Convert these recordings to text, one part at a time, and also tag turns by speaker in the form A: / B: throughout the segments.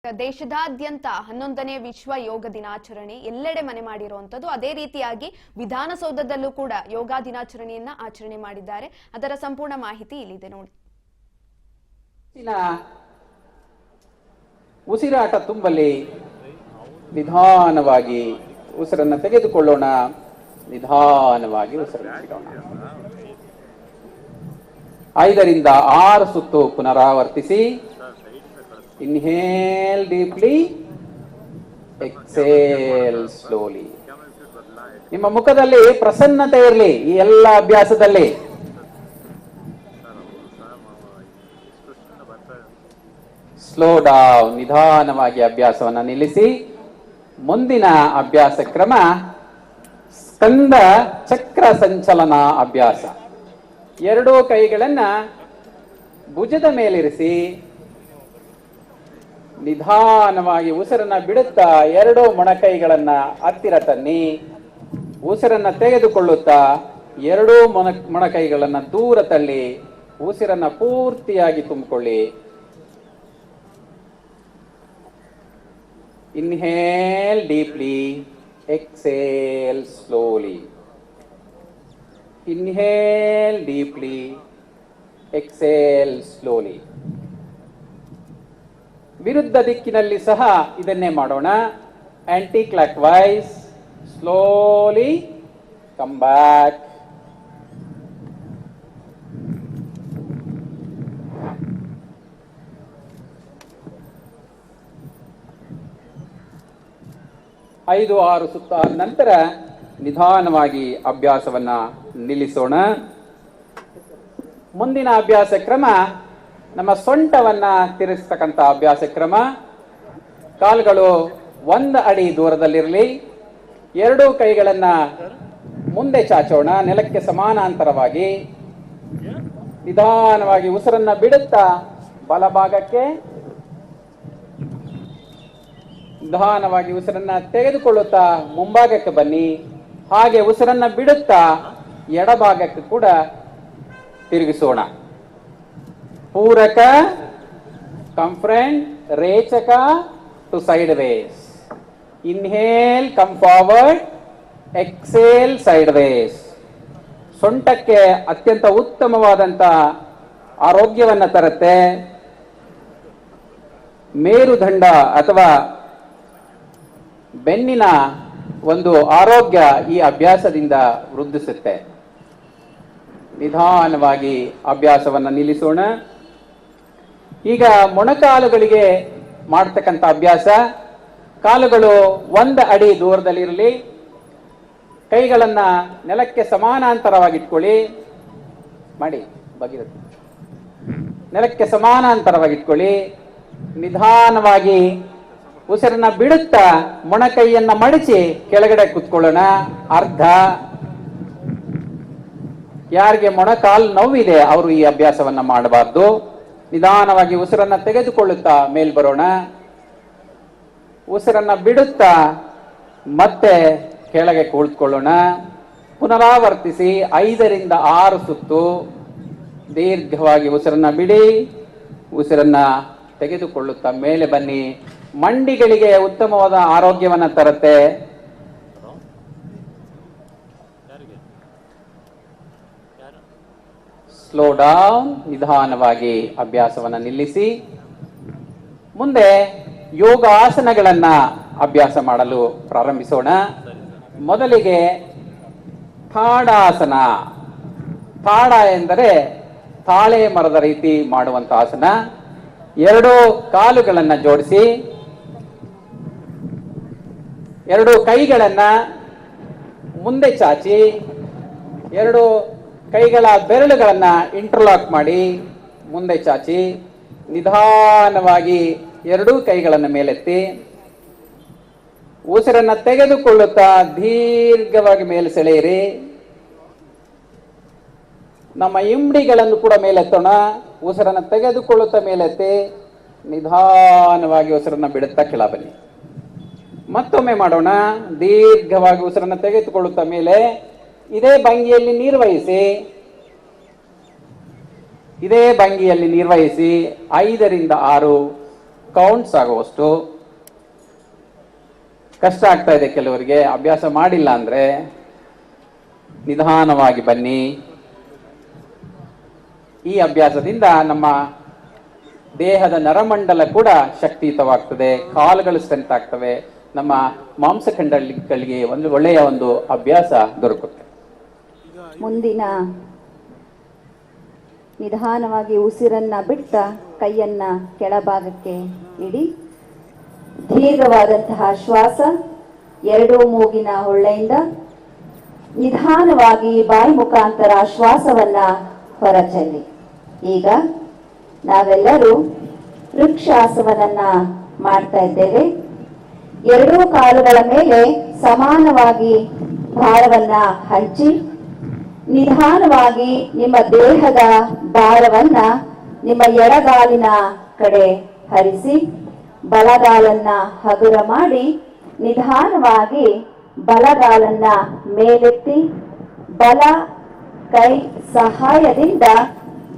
A: ದೇಶದಾದ್ಯಂತ 11ನೇ ವಿಶ್ವ ಯೋಗ ದಿನಾಚರಣೆ ಎಲ್ಲೆಡೆ ಮನೆ ಮಾಡಿರುವಂತದ್ದು. ಅದೇ ರೀತಿಯಾಗಿ ವಿಧಾನಸೌಧದಲ್ಲೂ ಕೂಡ ಯೋಗ ದಿನಾಚರಣೆಯನ್ನ ಆಚರಣೆ ಮಾಡಿದ್ದಾರೆ. ಅದರ ಸಂಪೂರ್ಣ ಮಾಹಿತಿ ಇಲ್ಲಿದೆ ನೋಡಿ.
B: ಉಸಿರಾಟ ತುಂಬಲಿ, ನಿಧಾನವಾಗಿ ಉಸಿರನ್ನು ತೆಗೆದುಕೊಳ್ಳೋಣ, ನಿಧಾನವಾಗಿ ಉಸಿರನ್ನು ಬಿಡೋಣ. 5 ರಿಂದ 6 ಸುತ್ತು ಪುನರಾವರ್ತಿಸಿ. Inhale deeply, exhale slowly. ನಿಮ್ಮ ಮುಖದಲ್ಲಿ ಪ್ರಸನ್ನತೆ ಇರಲಿ ಈ ಎಲ್ಲ ಅಭ್ಯಾಸದಲ್ಲಿ. ಸ್ಲೋ ಡೌನ್, ನಿಧಾನವಾಗಿ ಅಭ್ಯಾಸವನ್ನು ನಿಲ್ಲಿಸಿ. ಮುಂದಿನ ಅಭ್ಯಾಸ ಕ್ರಮ ಸ್ಕಂದ ಚಕ್ರ ಸಂಚಲನ ಅಭ್ಯಾಸ. 2 ಕೈಗಳನ್ನ ಭುಜದ ಮೇಲಿರಿಸಿ ನಿಧಾನವಾಗಿ ಉಸಿರನ್ನ ಬಿಡುತ್ತಾ 2 ಮೊಣಕೈಗಳನ್ನ ಹತ್ತಿರ ತನ್ನಿ. ಉಸಿರನ್ನ ತೆಗೆದುಕೊಳ್ಳುತ್ತಾ 2 ಮೊಣಕೈಗಳನ್ನ ದೂರ ತಳ್ಳಿ ಉಸಿರನ್ನ ಪೂರ್ತಿಯಾಗಿ ತುಂಬಿಕೊಳ್ಳಿ. Inhale deeply, exhale slowly. Inhale deeply, exhale slowly. ವಿರುದ್ಧ ದಿಕ್ಕಿನಲ್ಲಿ ಸಹ ಇದನ್ನೇ ಮಾಡೋಣ. Anti clock wise, slowly come back. ಐದು 6 ಸುತ್ತ ನಂತರ ನಿಧಾನವಾಗಿ ಅಭ್ಯಾಸವನ್ನ ನಿಲ್ಲಿಸೋಣ. ಮುಂದಿನ ಅಭ್ಯಾಸ ಕ್ರಮ ನಮ್ಮ ಸೊಂಟವನ್ನ ತಿರುಗಿಸ್ತಕ್ಕಂಥ ಅಭ್ಯಾಸ ಕ್ರಮ. ಕಾಲುಗಳು 1 ಅಡಿ ದೂರದಲ್ಲಿರಲಿ. 2 ಕೈಗಳನ್ನ ಮುಂದೆ ಚಾಚೋಣ, ನೆಲಕ್ಕೆ ಸಮಾನಾಂತರವಾಗಿ. ನಿಧಾನವಾಗಿ ಉಸಿರನ್ನ ಬಿಡುತ್ತಾ ಬಲಭಾಗಕ್ಕೆ, ನಿಧಾನವಾಗಿ ಉಸಿರನ್ನ ತೆಗೆದುಕೊಳ್ಳುತ್ತಾ ಮುಂಭಾಗಕ್ಕೆ ಬನ್ನಿ. ಹಾಗೆ ಉಸಿರನ್ನ ಬಿಡುತ್ತಾ ಎಡಭಾಗಕ್ಕೆ ಕೂಡ ತಿರುಗಿಸೋಣ. ಪೂರಕ, ಕಮ್ ಫ್ರಂಟ್, ರೇಚಕ to sideways. Inhale come forward, exhale sideways. ಸೊಂಟಕ್ಕೆ ಅತ್ಯಂತ ಉತ್ತಮವಾದಂತ ಆರೋಗ್ಯವನ್ನ ತರುತ್ತೆ. ಮೇರುದಂಡ ಅಥವಾ ಬೆನ್ನಿನ ಒಂದು ಆರೋಗ್ಯ ಈ ಅಭ್ಯಾಸದಿಂದ ವೃದ್ಧಿಸುತ್ತೆ. ನಿಧಾನವಾಗಿ ಅಭ್ಯಾಸವನ್ನ ನಿಲ್ಲಿಸೋಣ. ಈಗ ಮೊಣಕಾಲುಗಳಿಗೆ ಮಾಡತಕ್ಕಂಥ ಅಭ್ಯಾಸ. ಕಾಲುಗಳು 1 ಅಡಿ ದೂರದಲ್ಲಿರಲಿ. ಕೈಗಳನ್ನ ನೆಲಕ್ಕೆ ಸಮಾನಾಂತರವಾಗಿಟ್ಕೊಳ್ಳಿ. ಮಾಡಿ ಬಗಿರುತ್ತೆ. ನೆಲಕ್ಕೆ ಸಮಾನಾಂತರವಾಗಿಟ್ಕೊಳ್ಳಿ. ನಿಧಾನವಾಗಿ ಉಸಿರನ್ನ ಬಿಡುತ್ತಾ ಮೊಣಕೈಯನ್ನ ಮಡಚಿ ಕೆಳಗಡೆ ಕುತ್ಕೊಳ್ಳೋಣ. ಅರ್ಧ. ಯಾರಿಗೆ ಮೊಣಕಾಲು ನೋವಿದೆ ಅವರು ಈ ಅಭ್ಯಾಸವನ್ನ ಮಾಡಬಾರ್ದು. ನಿಧಾನವಾಗಿ ಉಸಿರನ್ನ ತೆಗೆದುಕೊಳ್ಳುತ್ತಾ ಮೇಲ್ ಬರೋಣ. ಉಸಿರನ್ನ ಬಿಡುತ್ತಾ ಮತ್ತೆ ಕೆಳಗೆ ಕುಳಿತುಕೊಳ್ಳೋಣ. ಪುನರಾವರ್ತಿಸಿ 5 ರಿಂದ 6 ಸುತ್ತು. ದೀರ್ಘವಾಗಿ ಉಸಿರನ್ನ ಬಿಡಿ, ಉಸಿರನ್ನ ತೆಗೆದುಕೊಳ್ಳುತ್ತಾ ಮೇಲೆ ಬನ್ನಿ. ಮಂಡಿಗಳಿಗೆ ಉತ್ತಮವಾದ ಆರೋಗ್ಯವನ್ನ ತರುತ್ತೆ. ಸ್ಲೋ ಡೌನ್, ನಿಧಾನವಾಗಿ ಅಭ್ಯಾಸವನ್ನ ನಿಲ್ಲಿಸಿ. ಮುಂದೆ ಯೋಗ ಆಸನಗಳನ್ನ ಅಭ್ಯಾಸ ಮಾಡಲು ಪ್ರಾರಂಭಿಸೋಣ. ಮೊದಲಿಗೆ ತಾಡಾಸನ. ತಾಡ ಎಂದರೆ ತಾಳೆ ಮರದ ರೀತಿ ಮಾಡುವಂತ ಆಸನ. 2 ಕಾಲುಗಳನ್ನ ಜೋಡಿಸಿ, 2 ಕೈಗಳನ್ನ ಮುಂದೆ ಚಾಚಿ, 2 ಕೈಗಳ ಬೆರಳುಗಳನ್ನ ಇಂಟರ್ಲಾಕ್ ಮಾಡಿ ಮುಂದೆ ಚಾಚಿ. ನಿಧಾನವಾಗಿ 2 ಕೈಗಳನ್ನ ಮೇಲೆತ್ತಿ ಉಸಿರನ್ನ ತೆಗೆದುಕೊಳ್ಳುತ್ತಾ ದೀರ್ಘವಾಗಿ ಮೇಲೆ ಸೆಳೆಯಿರಿ. ನಮ್ಮ ಇಂಬಡಿಗಳನ್ನು ಕೂಡ ಮೇಲೆತ್ತೋಣ. ಉಸಿರನ್ನ ತೆಗೆದುಕೊಳ್ಳುತ್ತಾ ಮೇಲೆತ್ತಿ ನಿಧಾನವಾಗಿ ಉಸಿರನ್ನ ಬಿಡುತ್ತಾ ಕೆಳ ಬನ್ನಿ. ಮತ್ತೊಮ್ಮೆ ಮಾಡೋಣ. ದೀರ್ಘವಾಗಿ ಉಸಿರನ್ನ ತೆಗೆದುಕೊಳ್ಳುತ್ತಾ ಮೇಲೆ ಇದೇ ಭಂಗಿಯಲ್ಲಿ ನಿರ್ವಹಿಸಿ. ಇದೇ ಭಂಗಿಯಲ್ಲಿ ನಿರ್ವಹಿಸಿ 5 ರಿಂದ 6 ಕೌಂಟ್ಸ್ ಆಗುವಷ್ಟು ಕಷ್ಟ ಆಗ್ತಾ ಇದೆ ಕೆಲವರಿಗೆ. ಅಭ್ಯಾಸ ಮಾಡಿಲ್ಲ ಅಂದ್ರೆ ನಿಧಾನವಾಗಿ ಬನ್ನಿ. ಈ ಅಭ್ಯಾಸದಿಂದ ನಮ್ಮ ದೇಹದ ನರಮಂಡಲ ಕೂಡ ಶಕ್ತಿಯುತವಾಗ್ತದೆ, ಕಾಲುಗಳು ಸ್ಟ್ರೆಂತ್ ಆಗ್ತವೆ, ನಮ್ಮ ಮಾಂಸಖಂಡಗಳಿಗೆ ಒಂದು ಒಳ್ಳೆಯ ಒಂದು ಅಭ್ಯಾಸ ದೊರಕುತ್ತೆ.
C: ಮುಂದಿನ ನಿಧಾನವಾಗಿ ಉಸಿರನ್ನ ಬಿಟ್ಟ ಕೈಯನ್ನ ಕೆಳಭಾಗಕ್ಕೆ ಇಡಿ. ದೀರ್ಘವಾದಂತಹ ಶ್ವಾಸ ಎರಡೂ ಮೂಗಿನ ಹೊಳ್ಳೆಯಿಂದ ನಿಧಾನವಾಗಿ ಬಾಯಿ ಮುಖಾಂತರ ಶ್ವಾಸವನ್ನ ಹೊರಚೆಲ್ಲಿ. ಈಗ ನಾವೆಲ್ಲರೂ ವೃಕ್ಷಾಸನವನ್ನ ಮಾಡ್ತಾ ಇದ್ದೇವೆ. ಎರಡೂ ಕಾಲುಗಳ ಮೇಲೆ ಸಮಾನವಾಗಿ ಭಾರವನ್ನ ಹಂಚಿ ನಿಧಾನವಾಗಿ ನಿಮ್ಮ ದೇಹದ ಭಾರವನ್ನ ನಿಮ್ಮ ಎಡಗಾಲಿನ ಕಡೆ ಹರಿಸಿ ಬಲಗಾಲನ್ನ ಹಗುರ ಮಾಡಿ ನಿಧಾನವಾಗಿ ಬಲಗಾಲನ್ನ ಮೇಲೆತ್ತಿ ಬಲ ಕೈ ಸಹಾಯದಿಂದ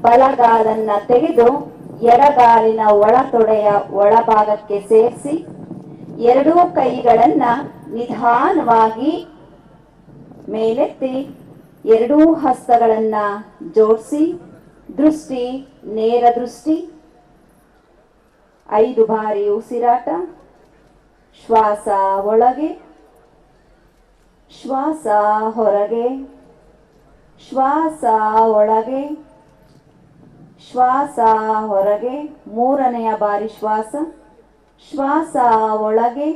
C: ಬಲಗಾಲನ್ನ ತೆಗೆದು ಎಡಗಾಲಿನ ಒಳತೊಡೆಯ ಒಳಭಾಗಕ್ಕೆ ಸೇರಿಸಿ ಎರಡೂ ಕೈಗಳನ್ನ ನಿಧಾನವಾಗಿ ಮೇಲೆತ್ತಿ ಎರಡೂ ಹಸ್ತಗಳನ್ನ ಜೋಡಿಸಿ ದೃಷ್ಟಿ ನೇರ ದೃಷ್ಟಿ. 5 ಬಾರಿ ಉಸಿರಾಟ. ಶ್ವಾಸ ಒಳಗೆ, ಶ್ವಾಸ ಹೊರಗೆ, ಶ್ವಾಸ ಒಳಗೆ, ಶ್ವಾಸ ಹೊರಗೆ. 3ನೆಯ ಬಾರಿ ಶ್ವಾಸ. ಶ್ವಾಸ ಒಳಗೆ,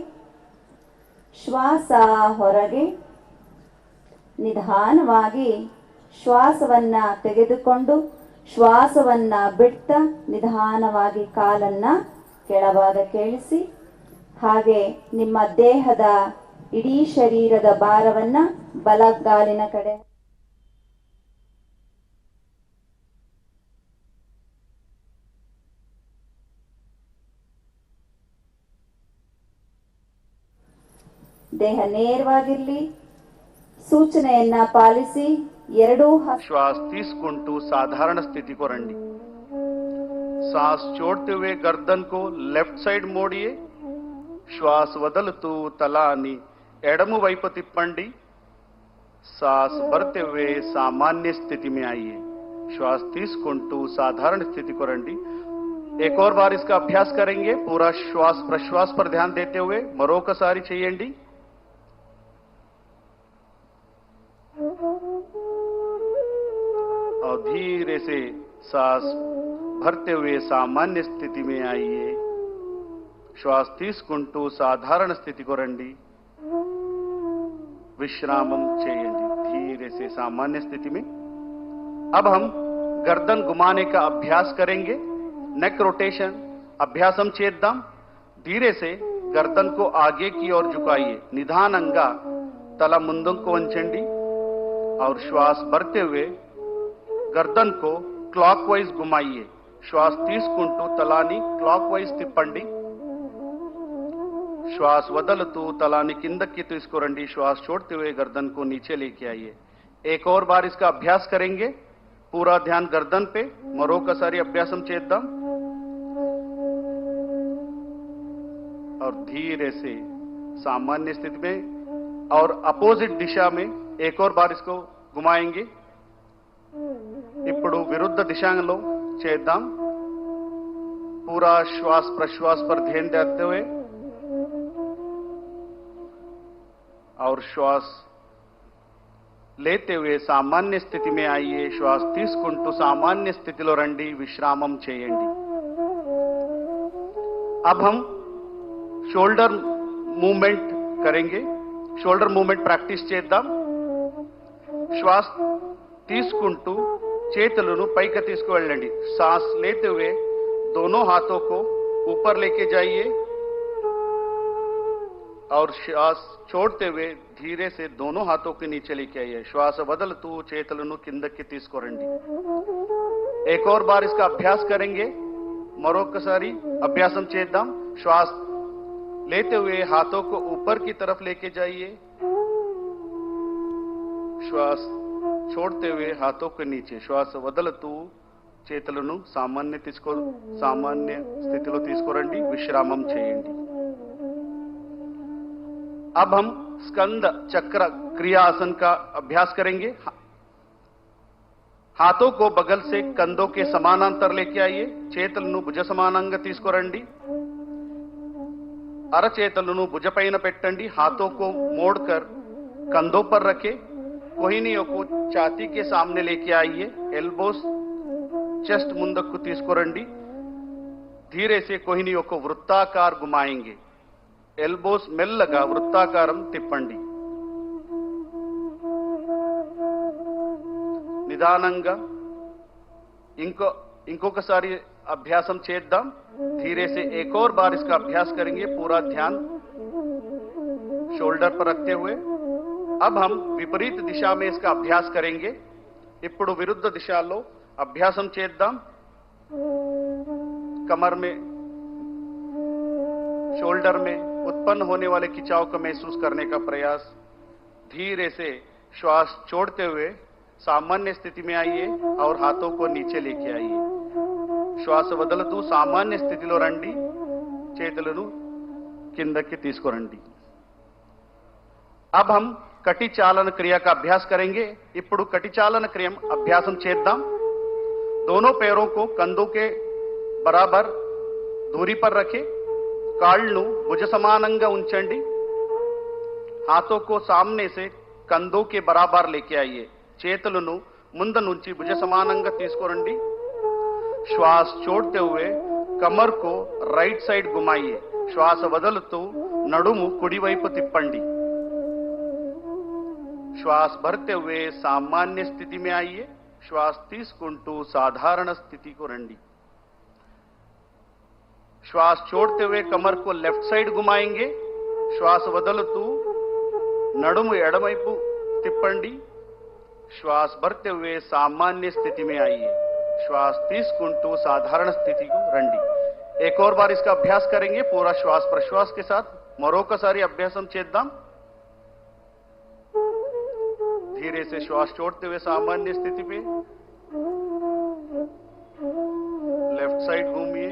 C: ಶ್ವಾಸ ಹೊರಗೆ. ನಿಧಾನವಾಗಿ ಶ್ವಾಸವನ್ನ ತೆಗೆದುಕೊಂಡು ಶ್ವಾಸವನ್ನ ಬಿಟ್ಟ ನಿಧಾನವಾಗಿ ಕಾಲನ್ನ ಕೆಳಭಾಗಕ್ಕೆ ಇಳಿಸಿ. ಹಾಗೆ ನಿಮ್ಮ ದೇಹದ ಇಡೀ ಶರೀರದ ಭಾರವನ್ನ ಬಲಗಾಲಿನ ಕಡೆ ದೇಹ ನೇರವಾಗಿರ್ಲಿ. सूचನೆಯನ್ನ ಪಾಲಿಸಿ ಎರಡೂ
D: श्वास తీసుకుంటూ साधारण स्थिति को రండి. सांस छोड़ते हुए गर्दन को लेफ्ट साइड मोड़िए. श्वास వదులుతూ తలాని ఎడమ వైపు తిప్పండి. सांस भरते हुए सामान्य स्थिति में आइए. श्वास తీసుకుంటూ साधारण स्थिति को రండి. एक और बार इसका अभ्यास करेंगे. पूरा श्वास प्रश्वास पर ध्यान देते हुए మరొకసారి చేయండి. और धीरे से सांस भरते हुए सामान्य स्थिति में आइए. श्वास తీసుకుంటూ साधारण स्थिति को రండి. विश्रामम చేయండి. धीरे से सामान्य स्थिति में. अब हम गर्दन घुमाने का अभ्यास करेंगे. नेक रोटेशन अभ्यासम చేద్దాం. धीरे से गर्दन को आगे की ओर झुकाइए. निधाనంగా తల ముందుకు వంచండి. और श्वास भरते हुए गर्दन को क्लॉकवाइज घुमाइए. श्वास తీసుకుంటూ తలాని क्लॉकवाइज తిప్పండి. श्वास వదులుతూ తలాని కిందకి తీసుకురండి. श्वास छोड़ते हुए गर्दन को नीचे लेके आइए. एक और बार इसका अभ्यास करेंगे. पूरा ध्यान गर्दन पे. మరొకసారి అభ్యాసం చేద్దాం. और धीरे से सामान्य स्थिति में और अपोजिट दिशा में एक और बार इसको घुमाएंगे. ఇప్పుడు विरुद्ध दिशाలో చేద్దాం. पूरा श्वास प्रश्वास पर ध्यान देते हुए और श्वास लेते हुए सामान्य स्थिति में आइए. श्वास తీసుకుంటూ सामान्य स्थितिలో రండి. विश्रामం చేయండి. अब हम शोल्डर मूवमेंट करेंगे. शोल्डर मूवमेंट प्रैक्टिस చేద్దాం. श्वास తీసుకుంటూ చేతులను పైకి తీసుకువెళ్ళండి. सांस लेते हुए दोनों हाथों को ऊपर लेके जाइए और श्वास छोड़ते हुए धीरे से दोनों हाथों के नीचे लेके आइए. श्वास వదులుతూ చేతులను కిందకి తీసుకురండి. एक और बार इसका अभ्यास करेंगे. మరొకసారి అభ్యాసం చేద్దాం. श्वास लेते हुए हाथों को ऊपर की तरफ लेके जाइए. श्वास छोड़ते हुए हाथों के नीचे. श्वास వదులుతూ చేతులను సామాన్య స్థితిలో తీసుకురండి, విశ్రామం చేయండి. अब हम स्कंद चक्र क्रिया आसन का अभ्यास करेंगे. हाथों को बगल से कंधों के समानांतर लेके आइए. చేతులను భుజ సమానంగా తీసుకురండి. అరచేతులను భుజపైన పెట్టండి. हाथों को मोड़कर कंधों पर रखें. कोहिनियों को छाती के सामने लेके आइए. एल्बोस చెస్ట్ ముందుకు తీసుకురండి. धीरे से कोहिनियों को वृत्ताकार घुमाएंगे. ఎల్బోస్ మెల్లగా వృత్తాకారం తిప్పండి. నిదానంగా ఇంకొకసారి అభ్యాసం చేద్దాం. धीरे से एक और बार इसका अभ्यास करेंगे. पूरा ध्यान शोल्डर पर रखते हुए. अब हम विपरीत दिशा में इसका अभ्यास करेंगे. ఇప్పుడు విరుద్ధ దిశలో అభ్యాసం చేద్దాం. कमर में, शोल्डर में उत्पन्न होने वाले खिंचाव को महसूस करने का प्रयास. धीरे से श्वास छोड़ते हुए सामान्य स्थिति में आइए और हाथों को नीचे लेके आइए. శ్వాస వదులుతూ సామాన్య స్థితిలో రండి. చేతులను కిందకి తీసుకురండి. अब हम कटी चालन क्रिया का अभ्यास करेंगे. ఇప్పుడు कटी चालन क्रिया अभ्यासम చేద్దాం. दोनों पैरों को कंधों के बराबर दूरी पर रखें. కాళ్ళను భుజ సమానంగా ఉంచండి. हाथों को सामने से कंधों के बराबर लेके आइए. చేతులను ముందు నుంచి భుజ సమానంగా తీసుకురండి. श्वास छोड़ते हुए कमर को राइट साइड घुमाइए. श्वास వదులుతూ నడుము కుడి వైపు తిప్పండి. श्वास भरते हुए सामान्य स्थिति में आइए. श्वास తీసుకుంటూ సాధారణ స్థితికి రండి. श्वास छोड़ते हुए कमर को लेफ्ट साइड घुमाएंगे. श्वास వదులుతూ నడుము ఎడమవైపు తిప్పండి. श्वास भरते हुए सामान्य स्थिति में आइए. श्वास తీసుకుంటూ साधारण स्थिति को రండి. एक और बार इसका अभ्यास करेंगे पूरा श्वास प्रश्वास के साथ. మరొకసారి అభ్యాసం చేద్దాం. धीरे से श्वास छोड़ते हुए सामान्य स्थिति पे लेफ्ट साइड घूमिए.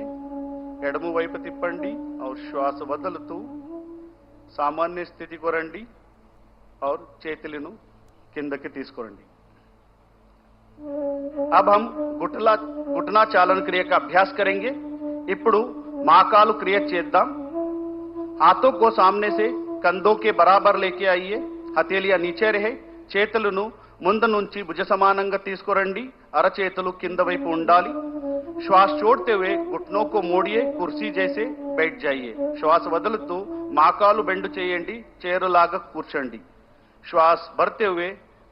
D: ఎడమ వైపు తిప్పండి और श्वास వదులుతూ సామాన్య స్థితికి రండి. और చేతులను కిందకి తీసుకురండి. अब हम घुटना चालन क्रिया का अभ्यास करेंगे. ఇప్పుడు మాకాలు క్రియ చేద్దాం. हाथों को सामने से कंधों के बराबर लेके आइए. हथेलियां नीचे रहे. చేతులను ముందు నుంచి భుజ సమానంగా తీసుకురండి. అరచేతులు కింద వైపు ఉండాలి. श्वास छोड़ते हुए घुटनों को मोड़िए. कुर्सी जैसे बैठ जाइए. श्वास వదులుతూ మాకాలు బెండు చేయండి. చైరులాగా కూర్చోండి. श्वास भरते हुए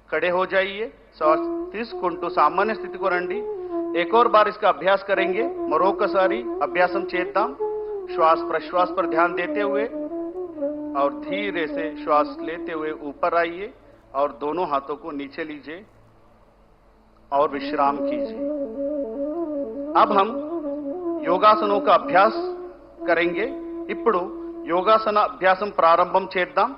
D: खड़े हो जाइए. श्वास తీసుకుంటూ సామాన్య స్థితికి రండి. एक और बार इसका अभ्यास करेंगे. మరొకసారి అభ్యాసం చేద్దాం. श्वास प्रश्वास पर ध्यान देते हुए और धीरे से श्वास लेते हुए ऊपर आइए और दोनों हाथों को नीचे लीजिए और विश्राम कीजिए. अब हम योगासनों का अभ्यास करेंगे. ఇప్పుడు యోగాసన అభ్యాసం ప్రారంభం చేద్దాం.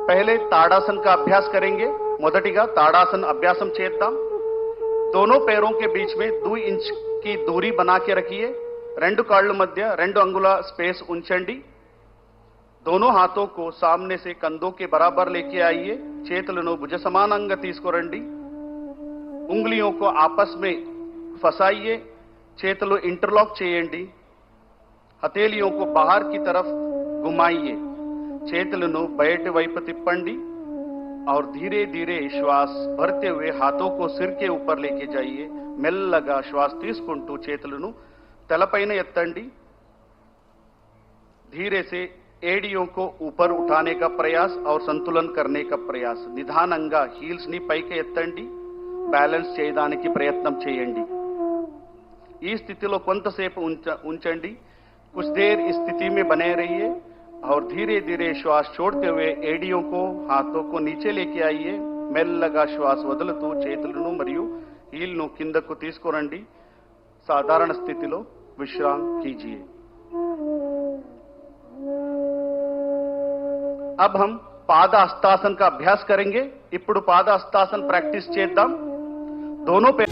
D: पहले ताड़ासन का अभ्यास करेंगे. మొదటిగా ताड़ासन अभ्यासम చేద్దాం. दोनों पैरों के बीच में 2 इंच की दूरी बना के रखिए. రెండు కాళ్ళ మధ్య 2 అంగుళ స్పేస్ ఉంచండి. दोनों हाथों को सामने से कंधों के बराबर लेके आइए. చేతులను భుజ సమానంగా తీసుకురండి. उंगलियों को आपस में फंसाइए. చేతులు इंटरलॉक చేయండి. हथेलियों को बाहर की तरफ घुमाइए. చేతులను బయటి వైపు తిప్పండి और धीरे धीरे श्वास भरते हुए हाथों को सिर के ऊपर लेके जाइए. మెల్లగా శ్వాస తీసుకుంటూ చేతులను తలపైన ఎత్తండి. धीरे से एड़ियों को ऊपर उठाने का प्रयास और संतुलन करने का प्रयास. నిదానంగా హీల్స్ ని పైకి ఎత్తండి. బ్యాలెన్స్ చేయడానికి ప్రయత్నం చేయండి. ఈ స్థితిలో కొంతసేపు ఉంచండి. कुछ देर इस स्थिति में बने रहिए और धीरे धीरे श्वास छोड़ते हुए एड़ियों को हाथों को नीचे लेके आइए. మెల్లగా శ్వాస వదులుతూ చేతులను మరియు హీల్ను కిందకు తీసుకురండి. సాధారణ స్థితిలో విశ్రామ్ कीजिए. अब हम पाद हस्तासन का अभ्यास करेंगे. ఇప్పుడు పాద హస్తాసన్ ప్రాక్టీస్ చేద్దాం. दोनों पे